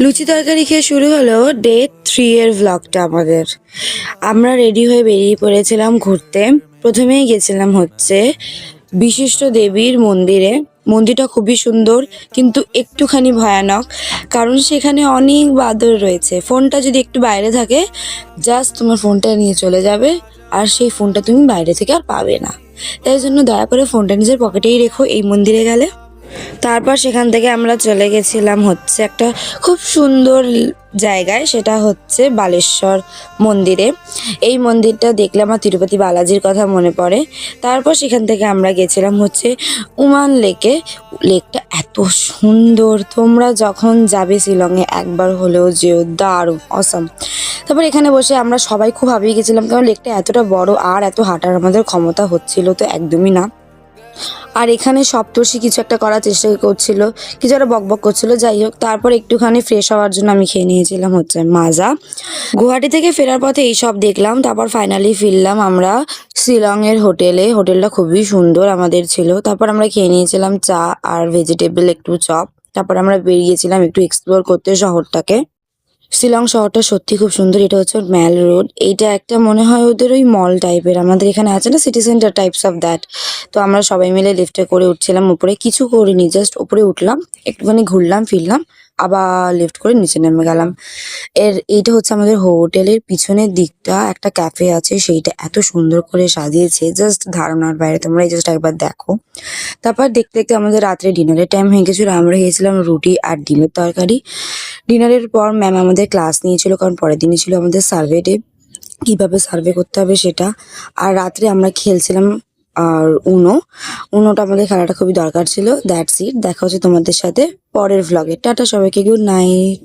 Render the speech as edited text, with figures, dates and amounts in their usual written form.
লুচি তরকারি খেয়ে শুরু হলো ডে 3 এর ভ্লগটা আমাদের। আমরা রেডি হয়ে বেরিয়ে পড়েছিলাম ঘুরতে। প্রথমেই গেছিলাম হচ্ছে বিশিষ্ট দেবীর মন্দিরে। মন্দিরটা খুবই সুন্দর কিন্তু একটুখানি ভয়ানক, কারণ সেখানে অনেক বাদর রয়েছে। ফোনটা যদি একটু বাইরে থাকে, জাস্ট তোমার ফোনটা নিয়ে চলে যাবে, আর সেই ফোনটা তুমি বাইরে থেকে আর পাবে না। তাই জন্য দয়া করে ফোনটা নিজের পকেটেই রেখো এই মন্দিরে গেলে। তারপর সেখান থেকে আমরা চলে গেছিলাম হচ্ছে একটা খুব সুন্দর জায়গায়, সেটা হচ্ছে বালেশ্বর মন্দিরে। এই মন্দিরটা দেখলে আমার তিরুপতি বালাজির কথা মনে পড়ে। তারপর সেখান থেকে আমরা গেছিলাম হচ্ছে উমান লেকে। লেকটা এত সুন্দর, তোমরা যখন যাবে শিলংয়ে একবার হলেও যেও, দারুণ অসাম। তারপর এখানে বসে আমরা সবাই খুব হাঁপিয়ে গেছিলাম, কারণ লেকটা এতটা বড় আর এত হাঁটার আমাদের ক্ষমতা হচ্ছিল তো একদমই না। আর এখানে সপ্তর্ষি কিছু একটা করার চেষ্টা করছিল, কিছু একটা বকবক করছিল। যাই হোক, তারপর একটুখানি ফ্রেশ হওয়ার জন্য আমি খেয়ে নিয়েছিলাম হচ্ছে মাজা। গুয়াহাটি থেকে ফেরার পথে এইসব দেখলাম। তারপর ফাইনালি ফিরলাম আমরা শিলংয়ের হোটেলে। হোটেলটা খুবই সুন্দর আমাদের ছিল। তারপর আমরা খেয়ে নিয়েছিলাম চা আর ভেজিটেবল একটু চপ। তারপর আমরা বেরিয়েছিলাম একটু এক্সপ্লোর করতে শহরটাকে। শিলং শহরটা সত্যি খুব সুন্দর। এটা হচ্ছে ম্যাল রোড। এইটা একটা মনে হয় ওদের ওই মল টাইপের, আমাদের এখানে আছে না city centre types of that. তো আমরা সবাই মিলে লিফটে করে উঠছিলাম উপরে। কিছু করিনি, জাস্ট উপরে উঠলাম, একটুখানি ঘুরলাম ফিরলাম, আবার লিফট করে নিচে নেমে গেলাম। এইটা হচ্ছে আমাদের হোটেলের পিছনের দিকটা, একটা ক্যাফে আছে, সেইটা এত সুন্দর করে সাজিয়েছে, জাস্ট ধারণার বাইরে। তোমরা জাস্ট একবার দেখো। তারপর দেখতে দেখতে আমাদের রাত্রে ডিনারের টাইম হয়ে গেছিলো। আমরা খেয়েছিলাম রুটি আর ডিমের তরকারি। ডিনারের পর ম্যাম আমাদের ক্লাস নিয়েছিল, কারণ পরের দিনই ছিল আমাদের সার্ভে ডে, কিভাবে সার্ভে করতে হবে সেটা। আর রাত্রে আমরা খেলছিলাম আর উনোটা আমাদের খেলাটা খুবই দরকার ছিল। That's it. দেখা হচ্ছে তোমাদের সাথে পরের ভ্লগে। টাটা সবাইকে, গুড নাইট।